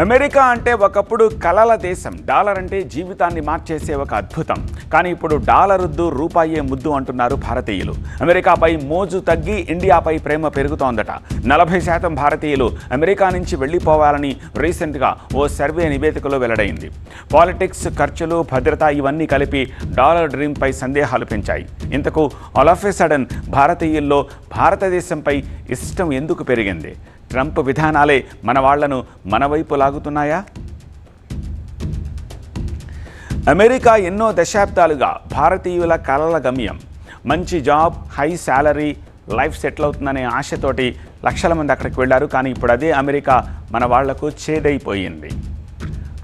America అంటే ఒకప్పుడు కలల దేశం. డాలర్ అంటే జీవితాన్ని మార్చేసే ఒక అద్భుతం. కానీ ఇప్పుడు డాలర్ వద్దు రూపాయే ముద్దు అంటున్నారు భారతీయులు. అమెరికాపై మోజు తగ్గి ఇండియాపై ప్రేమ పెరుగుతోందట. 40% భారతీయులు అమెరికా నుంచి వెళ్ళిపోవాలని రీసెంట్గా ఓ సర్వే నివేదికలో వెల్లడైంది. పాలిటిక్స్, ఖర్చులు, భద్రత ఇవన్నీ కలిపి డాలర్ డ్రీమ్పై సందేహాలు పెంచాయి. ఇంతకు ఆల్ ఆఫ్ ఎ సడన్ భారతీయుల్లో భారతదేశంపై ఇష్టం ఎందుకు పెరిగింది? ట్రంప్ విధానాలే మన వాళ్లను మన వైపు లాగుతున్నాయా? అమెరికా ఎన్నో దశాబ్దాలుగా భారతీయుల కలల గమ్యం. మంచి job, high salary, life settle అవుతుందనే ఆశతోటి లక్షల మంది అక్కడికి వెళ్ళారు. కానీ ఇప్పుడు అదే అమెరికా మన వాళ్లకు చేదైపోయింది.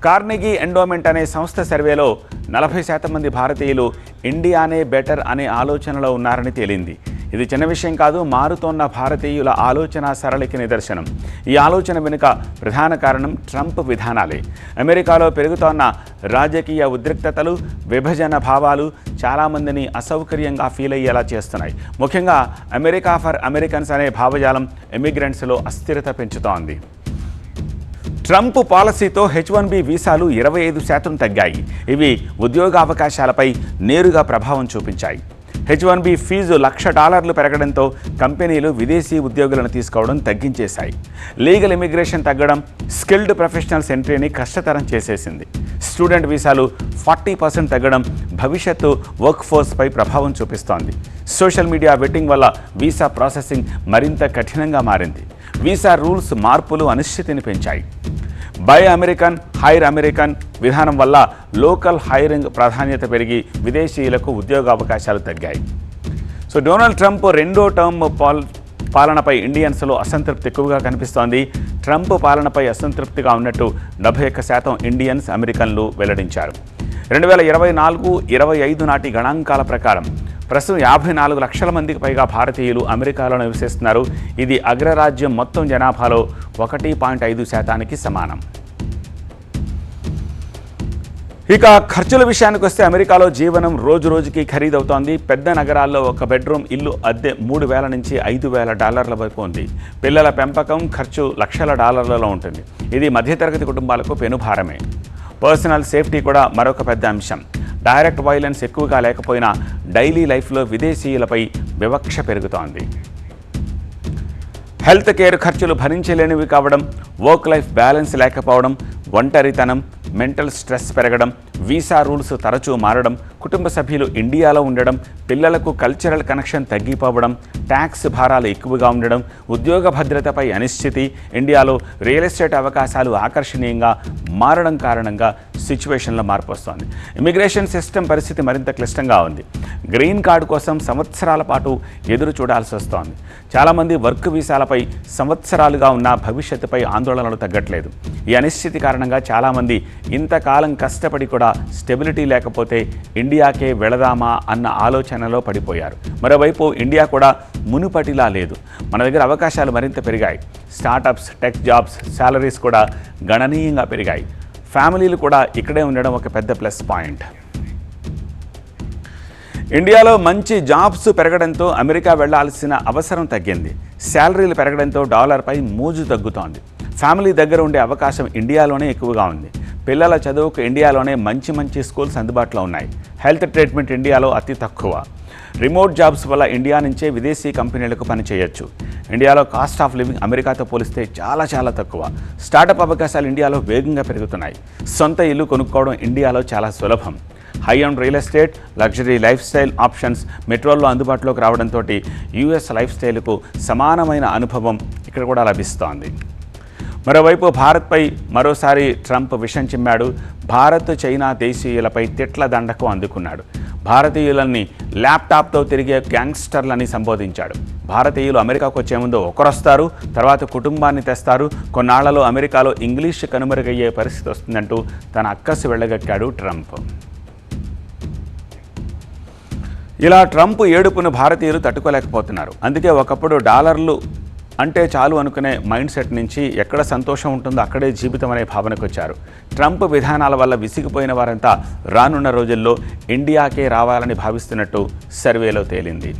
కార్నెగీ ఎండోమెంట్ అనే సంస్థ సర్వేలో 40% మంది భారతీయులు ఇండియానే బెటర్ అనే ఆలోచనలో ఉన్నారని తేలింది. ఇది చిన్న విషయం కాదు. మారుతోన్న భారతీయుల ఆలోచన సరళికి నిదర్శనం. ఈ ఆలోచన వెనుక ప్రధాన కారణం ట్రంప్ విధానాలే. అమెరికాలో పెరుగుతోన్న రాజకీయ ఉద్రిక్తతలు, విభజన భావాలు చాలామందిని అసౌకర్యంగా ఫీల్ అయ్యేలా చేస్తున్నాయి. ముఖ్యంగా అమెరికా ఫర్ అమెరికన్స్ అనే భావజాలం ఎమిగ్రెంట్స్లో అస్థిరత పెంచుతోంది. ట్రంప్ పాలసీతో H-1B వీసాలు 25% తగ్గాయి. ఇవి ఉద్యోగావకాశాలపై నేరుగా ప్రభావం చూపించాయి. H-1B ఫీజు $1,00,000 పెరగడంతో కంపెనీలు విదేశీ ఉద్యోగులను తీసుకోవడం తగ్గించేశాయి. లీగల్ ఇమిగ్రేషన్ తగ్గడం స్కిల్డ్ ప్రొఫెషనల్స్ ఎంట్రీని కష్టతరం చేసేసింది. స్టూడెంట్ వీసాలు 40% తగ్గడం భవిష్యత్తు వర్క్ ఫోర్స్పై ప్రభావం చూపిస్తోంది. సోషల్ మీడియా వెట్టింగ్ వల్ల వీసా ప్రాసెసింగ్ మరింత కఠినంగా మారింది. వీసా రూల్స్ మార్పులు అనిశ్చితిని పెంచాయి. బై అమెరికన్, హైర్ అమెరికన్ విధానం వల్ల లోకల్ హైరింగ్ ప్రాధాన్యత పెరిగి విదేశీయులకు ఉద్యోగ అవకాశాలు తగ్గాయి. సో డొనాల్డ్ ట్రంప్ రెండో టర్మ్ పాలనపై ఇండియన్స్లో అసంతృప్తి ఎక్కువగా కనిపిస్తోంది. ట్రంప్ పాలనపై అసంతృప్తిగా ఉన్నట్టు 71% ఇండియన్స్, అమెరికన్లు వెల్లడించారు. 2024-25 నాటి గణాంకాల ప్రకారం ప్రస్తుతం 54 లక్షల మందికి పైగా భారతీయులు అమెరికాలో నివసిస్తున్నారు. ఇది అగ్రరాజ్యం మొత్తం జనాభాలో 1.5% సమానం. ఇక ఖర్చుల విషయానికి వస్తే అమెరికాలో జీవనం రోజు రోజుకి ఖరీదవుతోంది. పెద్ద నగరాల్లో ఒక బెడ్రూమ్ ఇల్లు అద్దె $3,000 నుంచి $5,000 వరకు ఉంది. పిల్లల పెంపకం ఖర్చు లక్షల డాలర్లలో ఉంటుంది. ఇది మధ్యతరగతి కుటుంబాలకు పెనుభారమే. పర్సనల్ సేఫ్టీ కూడా మరొక పెద్ద అంశం. డైరెక్ట్ వైలెన్స్ ఎక్కువగా లేకపోయినా డైలీ లైఫ్లో విదేశీయులపై వివక్ష పెరుగుతోంది. హెల్త్ కేర్ ఖర్చులు భరించలేనివి కావడం, వర్క్ లైఫ్ బ్యాలెన్స్ లేకపోవడం, ఒంటరితనం, మెంటల్ స్ట్రెస్ పెరగడం, వీసా రూల్స్ తరచూ మారడం, కుటుంబ సభ్యులు ఇండియాలో ఉండడం, పిల్లలకు కల్చరల్ కనెక్షన్ తగ్గిపోవడం, ట్యాక్స్ భారాలు ఎక్కువగా ఉండడం, ఉద్యోగ భద్రతపై అనిశ్చితి, ఇండియాలో రియల్ ఎస్టేట్ అవకాశాలు ఆకర్షణీయంగా మారడం కారణంగా సిచ్యువేషన్లో మార్పు వస్తోంది. ఇమిగ్రేషన్ సిస్టమ్ పరిస్థితి మరింత క్లిష్టంగా ఉంది. గ్రీన్ కార్డు కోసం సంవత్సరాల పాటు ఎదురు చూడాల్సి వస్తోంది. చాలామంది వర్క్ వీసాలపై సంవత్సరాలుగా ఉన్న భవిష్యత్తుపై ఆందోళనలు తగ్గట్లేదు. ఈ అనిశ్చితి కారణంగా చాలామంది ఇంతకాలం కష్టపడి కూడా స్టెబిలిటీ లేకపోతే ఇండియాకే వెళదామా అన్న ఆలోచనలో పడిపోయారు. మరోవైపు ఇండియా కూడా మునుపటిలా లేదు. మన దగ్గర అవకాశాలు మరింత పెరిగాయి. స్టార్టప్స్, టెక్ జాబ్స్, శాలరీస్ కూడా గణనీయంగా పెరిగాయి. ఫ్యామిలీలు కూడా ఇక్కడే ఉండడం ఒక పెద్ద ప్లస్ పాయింట్. ఇండియాలో మంచి జాబ్స్ పెరగడంతో అమెరికా వెళ్లాల్సిన అవసరం తగ్గింది. శాలరీలు పెరగడంతో డాలర్పై మోజు తగ్గుతోంది. ఫ్యామిలీ దగ్గర ఉండే అవకాశం ఇండియాలోనే ఎక్కువగా ఉంది. పిల్లల చదువుకు ఇండియాలోనే మంచి స్కూల్స్ అందుబాటులో ఉన్నాయి. హెల్త్ ట్రీట్మెంట్ ఇండియాలో అతి తక్కువ. రిమోట్ జాబ్స్ వల్ల ఇండియా నుంచే విదేశీ కంపెనీలకు పనిచేయొచ్చు. ఇండియాలో కాస్ట్ ఆఫ్ లివింగ్ అమెరికాతో పోలిస్తే చాలా తక్కువ. స్టార్టప్ అవకాశాలు ఇండియాలో వేగంగా పెరుగుతున్నాయి. సొంత ఇల్లు కొనుక్కోవడం ఇండియాలో చాలా సులభం. High and real estate, luxury life style options మెట్రోల్లో అందుబాటులోకి రావడంతో యూఎస్ లైఫ్ స్టైల్కు సమానమైన అనుభవం ఇక్కడ కూడా లభిస్తోంది. మరోవైపు భారత్పై మరోసారి ట్రంప్ విషం చిమ్మాడు. భారత్, చైనా దేశీయులపై తిట్ల దండకు అందుకున్నాడు. భారతీయులని ల్యాప్టాప్తో తిరిగే గ్యాంగ్స్టర్లని సంబోధించాడు. భారతీయులు అమెరికాకు వచ్చే ముందు ఒకరొస్తారు, తర్వాత కుటుంబాన్ని తెస్తారు. కొన్నాళ్లలో అమెరికాలో ఇంగ్లీష్ కనుమరుగయ్యే పరిస్థితి వస్తుందంటూ తన అక్కసు వెళ్ళగక్కాడు ట్రంప్. ఇలా ట్రంప్ ఏడుపును భారతీయులు తట్టుకోలేకపోతున్నారు. అందుకే ఒకప్పుడు డాలర్లు అంటే చాలు అనుకునే మైండ్ సెట్ నుంచి ఎక్కడ సంతోషం ఉంటుందో అక్కడే జీవితం అనే భావనకు వచ్చారు. ట్రంప్ విధానాల వల్ల విసిగిపోయిన వారంతా రానున్న రోజుల్లో ఇండియాకే రావాలని భావిస్తున్నట్టు సర్వేలో తేలింది.